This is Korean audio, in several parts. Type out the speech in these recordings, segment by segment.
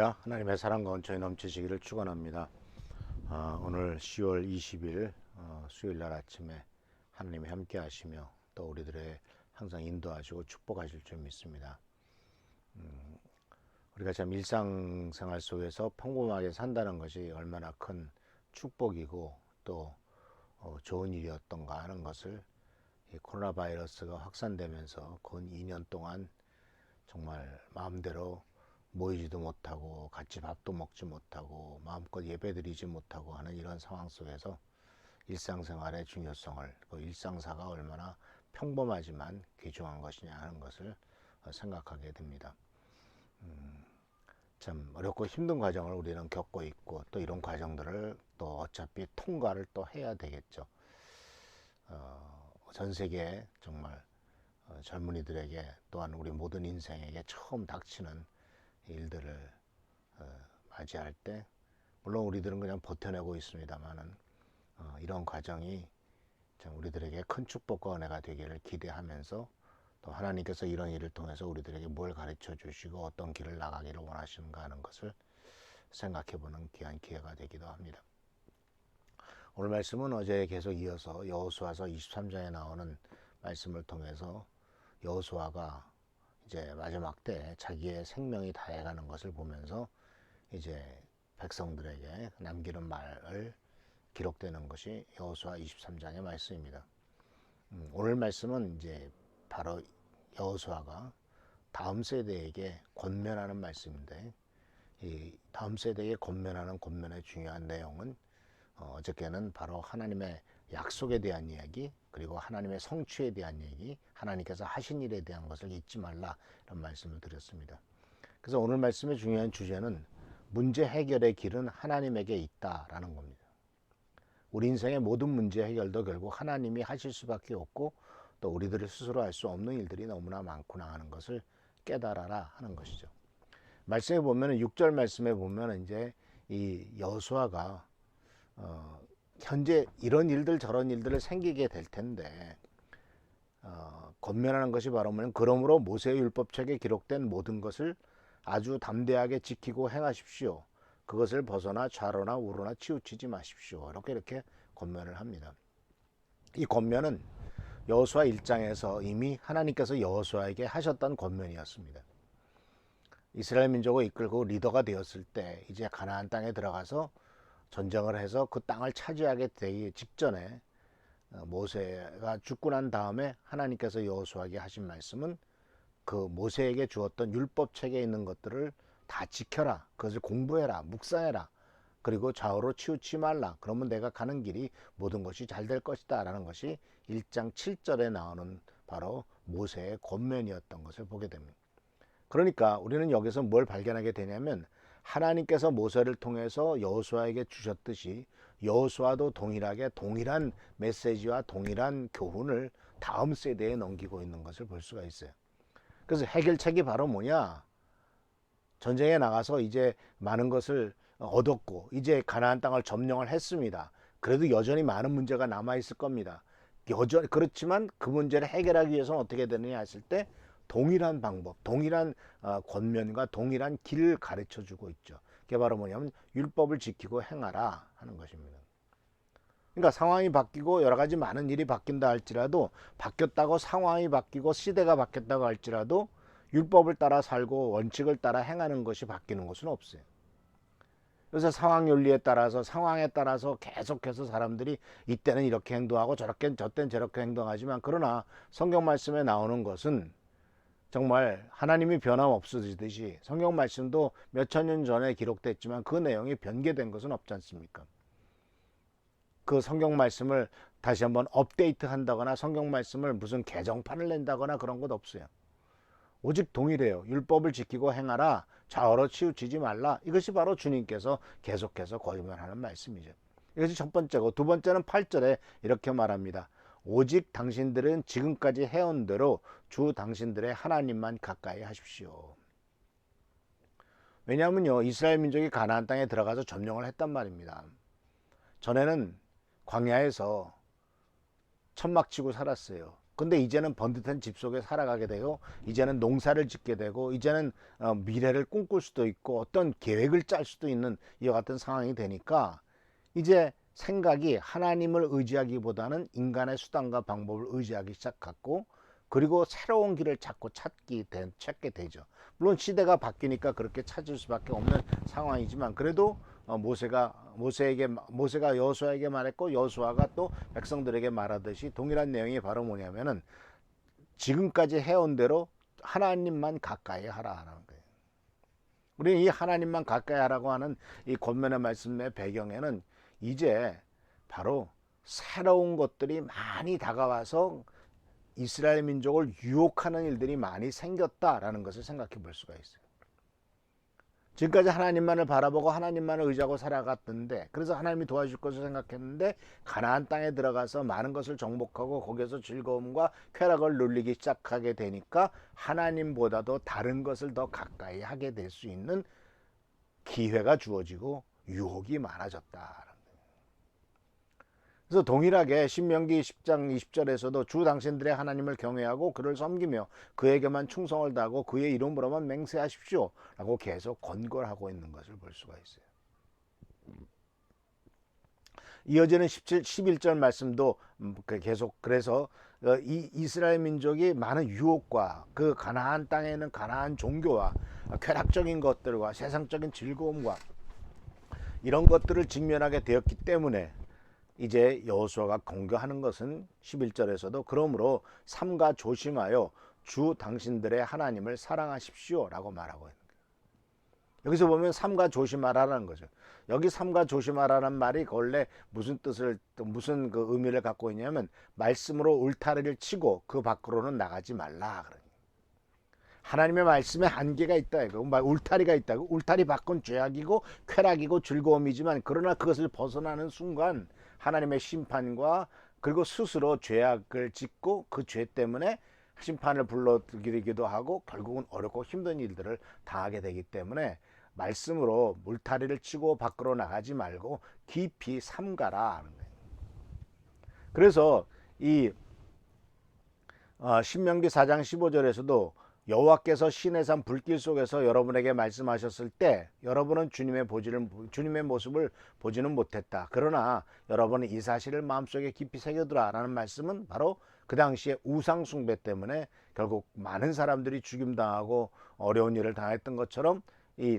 할렐루야. 하나님의 사랑과 은총이 넘치시기를 축원합니다. 오늘 10월 20일 수요일 날 아침에 하나님이 함께 하시며 또 우리들의 항상 인도하시고 축복하실 줄 믿습니다. 우리가 참 일상생활 속에서 평범하게 산다는 것이 얼마나 큰 축복이고 또 좋은 일이었던가 하는 것을 이 코로나 바이러스가 확산되면서 근 2년 동안 정말 마음대로 모이지도 못하고 같이 밥도 먹지 못하고 마음껏 예배드리지 못하고 하는 이런 상황 속에서 일상생활의 중요성을, 그 일상사가 얼마나 평범하지만 귀중한 것이냐 하는 것을 생각하게 됩니다. 참 어렵고 힘든 과정을 우리는 겪고 있고 또 이런 과정들을 또 어차피 통과를 또 해야 되겠죠. 전 세계 정말 젊은이들에게 또한 우리 모든 인생에게 처음 닥치는 일들을 맞이할 때 물론 우리들은 그냥 버텨내고 있습니다만은 이런 과정이 참 우리들에게 큰 축복과 은혜가 되기를 기대하면서 또 하나님께서 이런 일을 통해서 우리들에게 뭘 가르쳐 주시고 어떤 길을 나가기를 원하시는가 하는 것을 생각해보는 귀한 기회가 되기도 합니다. 오늘 말씀은 어제에 계속 이어서 여호수아서 23장에 나오는 말씀을 통해서 여호수아가 이제 마지막 때 자기의 생명이 다해가는 것을 보면서 이제 백성들에게 남기는 말을 기록되는 것이 여호수아 23장의 말씀입니다. 오늘 말씀은 이제 바로 여호수아가 다음 세대에게 권면하는 말씀인데 이 다음 세대에게 권면하는 권면의 중요한 내용은 어저께는 바로 하나님의 약속에 대한 이야기 그리고 하나님의 성취에 대한 얘기 하나님께서 하신 일에 대한 것을 잊지 말라 이런 말씀을 드렸습니다. 그래서 오늘 말씀의 중요한 주제는 문제 해결의 길은 하나님에게 있다라는 겁니다. 우리 인생의 모든 문제 해결도 결국 하나님이 하실 수밖에 없고 또 우리들이 스스로 할 수 없는 일들이 너무나 많구나 하는 것을 깨달아라 하는 것이죠. 말씀에 보면 6절 말씀에 보면 이제 이 여호수아가 현재 이런 일들 저런 일들을 생기게 될 텐데 권면하는 것이 바로 뭐냐면 그러므로 모세의 율법책에 기록된 모든 것을 아주 담대하게 지키고 행하십시오. 그것을 벗어나 좌로나 우로나 치우치지 마십시오. 이렇게 권면을 합니다. 이 권면은 여호수아 1장에서 이미 하나님께서 여호수아에게 하셨던 권면이었습니다. 이스라엘 민족을 이끌고 리더가 되었을 때 이제 가나안 땅에 들어가서 전쟁을 해서 그 땅을 차지하게 되기 직전에 모세가 죽고 난 다음에 하나님께서 여호수아에게 하신 말씀은 그 모세에게 주었던 율법책에 있는 것들을 다 지켜라. 그것을 공부해라. 묵상해라. 그리고 좌우로 치우치지 말라. 그러면 내가 가는 길이 모든 것이 잘 될 것이다. 라는 것이 1장 7절에 나오는 바로 모세의 권면이었던 것을 보게 됩니다. 그러니까 우리는 여기서 뭘 발견하게 되냐면 하나님께서 모세를 통해서 여호수아에게 주셨듯이 여호수아도 동일하게 동일한 메시지와 동일한 교훈을 다음 세대에 넘기고 있는 것을 볼 수가 있어요. 그래서 해결책이 바로 뭐냐? 전쟁에 나가서 이제 많은 것을 얻었고 이제 가나안 땅을 점령을 했습니다. 그래도 여전히 많은 문제가 남아 있을 겁니다. 여전히 그렇지만 그 문제를 해결하기 위해서는 어떻게 되느냐 했을 때 동일한 방법, 동일한 권면과 동일한 길을 가르쳐 주고 있죠. 그게 바로 뭐냐면 율법을 지키고 행하라 하는 것입니다. 그러니까 상황이 바뀌고 여러 가지 많은 일이 바뀐다 할지라도 바뀌었다고 상황이 바뀌고 시대가 바뀌었다고 할지라도 율법을 따라 살고 원칙을 따라 행하는 것이 바뀌는 것은 없어요. 그래서 상황 윤리에 따라서 상황에 따라서 계속해서 사람들이 이때는 이렇게 행동하고 저때는 저렇게 행동하지만 그러나 성경 말씀에 나오는 것은 정말 하나님이 변함없으시듯이 성경 말씀도 몇천 년 전에 기록됐지만 그 내용이 변개된 것은 없지 않습니까? 그 성경 말씀을 다시 한번 업데이트 한다거나 성경 말씀을 무슨 개정판을 낸다거나 그런 것 없어요. 오직 동일해요. 율법을 지키고 행하라. 좌우로 치우치지 말라. 이것이 바로 주님께서 계속해서 권면하는 말씀이죠. 이것이 첫 번째고 두 번째는 8절에 이렇게 말합니다. 오직 당신들은 지금까지 해온 대로 주 당신들의 하나님만 가까이 하십시오. 왜냐하면요 이스라엘 민족이 가나안 땅에 들어가서 점령을 했단 말입니다. 전에는 광야에서 천막 치고 살았어요. 근데 이제는 번듯한 집 속에 살아가게 되고 이제는 농사를 짓게 되고 이제는 미래를 꿈꿀 수도 있고 어떤 계획을 짤 수도 있는 이와 같은 상황이 되니까 이제 생각이 하나님을 의지하기보다는 인간의 수단과 방법을 의지하기 시작했고 그리고 새로운 길을 자꾸 찾게 되죠. 물론 시대가 바뀌니까 그렇게 찾을 수밖에 없는 상황이지만 그래도 모세가 여호수아에게 말했고 여호수아가 또 백성들에게 말하듯이 동일한 내용이 바로 뭐냐면은 지금까지 해온 대로 하나님만 가까이 하라는 거예요. 우리는 이 하나님만 가까이 하라고 하는 이 권면의 말씀의 배경에는 이제 바로 새로운 것들이 많이 다가와서 이스라엘 민족을 유혹하는 일들이 많이 생겼다라는 것을 생각해 볼 수가 있어요. 지금까지 하나님만을 바라보고 하나님만을 의지하고 살아갔던데 그래서 하나님이 도와줄 것을 생각했는데 가나안 땅에 들어가서 많은 것을 정복하고 거기에서 즐거움과 쾌락을 누리기 시작하게 되니까 하나님보다도 다른 것을 더 가까이 하게 될 수 있는 기회가 주어지고 유혹이 많아졌다. 그래서 동일하게 신명기 10장 20절에서도 주 당신들의 하나님을 경외하고 그를 섬기며 그에게만 충성을 다하고 그의 이름으로만 맹세하십시오 라고 계속 권고를 하고 있는 것을 볼 수가 있어요. 이어지는 11절 말씀도 계속 그래서 이 이스라엘 민족이 많은 유혹과 그 가나안 땅에 있는 가나안 종교와 쾌락적인 것들과 세상적인 즐거움과 이런 것들을 직면하게 되었기 때문에 이제 여호수아가 권고하는 것은 11절에서도 그러므로 삼가 조심하여 주 당신들의 하나님을 사랑하십시오 라고 말하고 있는 거예요. 여기서 보면 삼가 조심하라는 거죠. 여기 삼가 조심하라는 말이 원래 무슨 의미를 갖고 있냐면 말씀으로 울타리를 치고 그 밖으로는 나가지 말라. 하나님의 말씀에 한계가 있다. 울타리가 있다. 울타리 밖은 죄악이고 쾌락이고 즐거움이지만 그러나 그것을 벗어나는 순간 하나님의 심판과 그리고 스스로 죄악을 짓고 그 죄 때문에 심판을 불러들이기도 하고 결국은 어렵고 힘든 일들을 당하게 되기 때문에 말씀으로 물타리를 치고 밖으로 나가지 말고 깊이 삼가라 하는 거예요. 그래서 이 신명기 4장 15절에서도 여호와께서 시내산 불길 속에서 여러분에게 말씀하셨을 때 여러분은 주님의 모습을 보지는 못했다. 그러나 여러분은 이 사실을 마음속에 깊이 새겨두라 라는 말씀은 바로 그 당시에 우상 숭배 때문에 결국 많은 사람들이 죽임당하고 어려운 일을 당했던 것처럼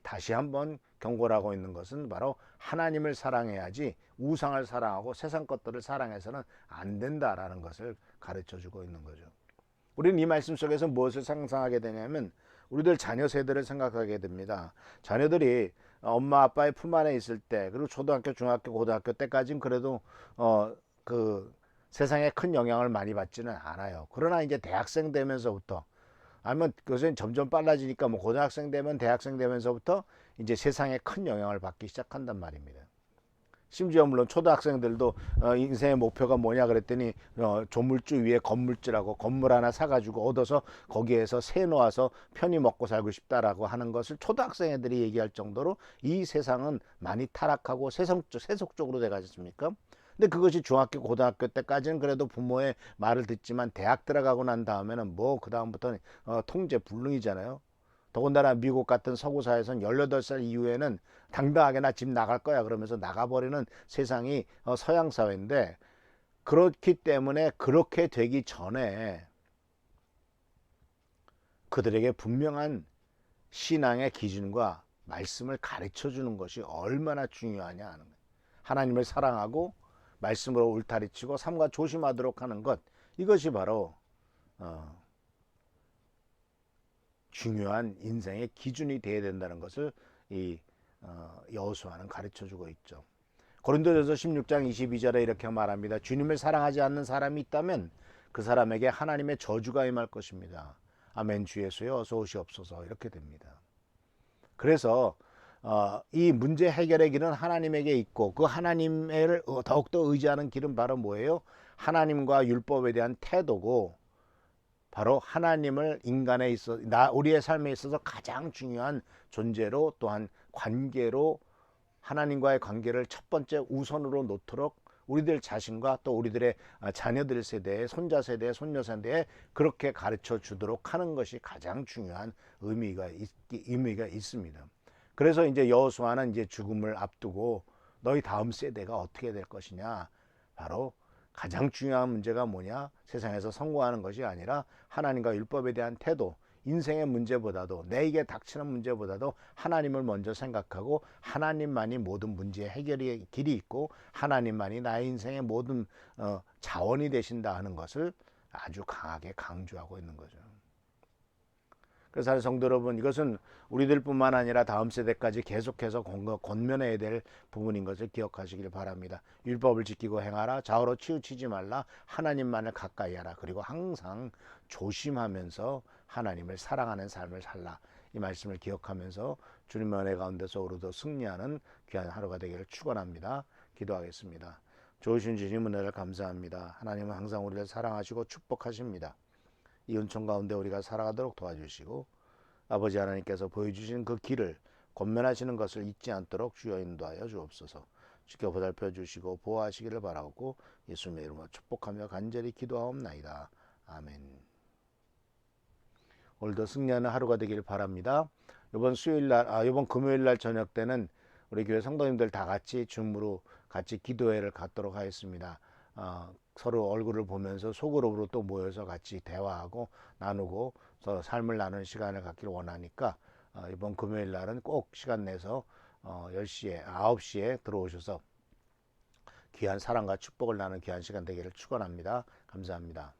다시 한번 경고를 하고 있는 것은 바로 하나님을 사랑해야지 우상을 사랑하고 세상 것들을 사랑해서는 안 된다라는 것을 가르쳐주고 있는 거죠. 우리는 이 말씀 속에서 무엇을 상상하게 되냐면 우리들 자녀 세대를 생각하게 됩니다. 자녀들이 엄마 아빠의 품 안에 있을 때 그리고 초등학교, 중학교, 고등학교 때까지는 그래도 그 세상에 큰 영향을 많이 받지는 않아요. 그러나 이제 대학생 되면서부터 아니면 그것은 점점 빨라지니까 뭐 고등학생 되면 대학생 되면서부터 이제 세상에 큰 영향을 받기 시작한단 말입니다. 심지어 물론 초등학생들도 인생의 목표가 뭐냐 그랬더니 조물주 위에 건물주라고 건물 하나 사가지고 얻어서 거기에서 새 놓아서 편히 먹고 살고 싶다라고 하는 것을 초등학생 애들이 얘기할 정도로 이 세상은 많이 타락하고 세속적으로 돼가지 않습니까? 근데 그것이 중학교 고등학교 때까지는 그래도 부모의 말을 듣지만 대학 들어가고 난 다음에는 뭐 그 다음부터는 통제불능이잖아요. 더군다나 미국 같은 서구사회에서는 18살 이후에는 당당하게 나 집 나갈 거야 그러면서 나가버리는 세상이 서양 사회인데 그렇기 때문에 그렇게 되기 전에 그들에게 분명한 신앙의 기준과 말씀을 가르쳐 주는 것이 얼마나 중요하냐 하는 거예요. 하나님을 사랑하고 말씀으로 울타리치고 삼가 조심하도록 하는 것, 이것이 바로 중요한 인생의 기준이 되어야 된다는 것을 이 여호수아는 가르쳐주고 있죠. 고린도전서 16장 22절에 이렇게 말합니다. 주님을 사랑하지 않는 사람이 있다면 그 사람에게 하나님의 저주가 임할 것입니다. 아멘. 주 예수여 어서 오시옵소서. 이렇게 됩니다. 그래서 이 문제 해결의 길은 하나님에게 있고 그 하나님을 더욱더 의지하는 길은 바로 뭐예요? 하나님과 율법에 대한 태도고 바로 하나님을 우리의 삶에 있어서 가장 중요한 존재로 또한 관계로 하나님과의 관계를 첫 번째 우선으로 놓도록 우리들 자신과 또 우리들의 자녀들 세대에, 손자 세대에, 손녀 세대에 그렇게 가르쳐 주도록 하는 것이 가장 중요한 의미가 있습니다. 그래서 이제 여호수아는 이제 죽음을 앞두고 너희 다음 세대가 어떻게 될 것이냐, 바로 가장 중요한 문제가 뭐냐, 세상에서 성공하는 것이 아니라 하나님과 율법에 대한 태도, 인생의 문제보다도, 내게 닥치는 문제보다도 하나님을 먼저 생각하고 하나님만이 모든 문제의 해결의 길이 있고 하나님만이 나의 인생의 모든 자원이 되신다 하는 것을 아주 강하게 강조하고 있는 거죠. 그래서 성도 여러분, 이것은 우리들뿐만 아니라 다음 세대까지 계속해서 권면해야 될 부분인 것을 기억하시길 바랍니다. 율법을 지키고 행하라. 좌우로 치우치지 말라. 하나님만을 가까이 하라. 그리고 항상 조심하면서 하나님을 사랑하는 삶을 살라. 이 말씀을 기억하면서 주님의 은혜 가운데서 오늘도 승리하는 귀한 하루가 되기를 축원합니다. 기도하겠습니다. 좋으신 주님 은혜를 감사합니다. 하나님은 항상 우리를 사랑하시고 축복하십니다. 이 은총 가운데 우리가 살아가도록 도와주시고 아버지 하나님께서 보여주신 그 길을 권면하시는 것을 잊지 않도록 주여 인도하여 주옵소서. 지켜 보살펴 주시고 보호하시기를 바라고 예수님의 이름으로 축복하며 간절히 기도하옵나이다. 아멘. 오늘도 승리하는 하루가 되기를 바랍니다. 이번 금요일 날 저녁 때는 우리 교회 성도님들 다 같이 줌으로 같이 기도회를 갖도록 하겠습니다. 서로 얼굴을 보면서 소그룹으로 또 모여서 같이 대화하고 나누고 서로 삶을 나누는 시간을 갖기를 원하니까 이번 금요일 날은 꼭 시간 내서 10시에 9시에 들어오셔서 귀한 사랑과 축복을 나누는 귀한 시간 되기를 축원합니다. 감사합니다.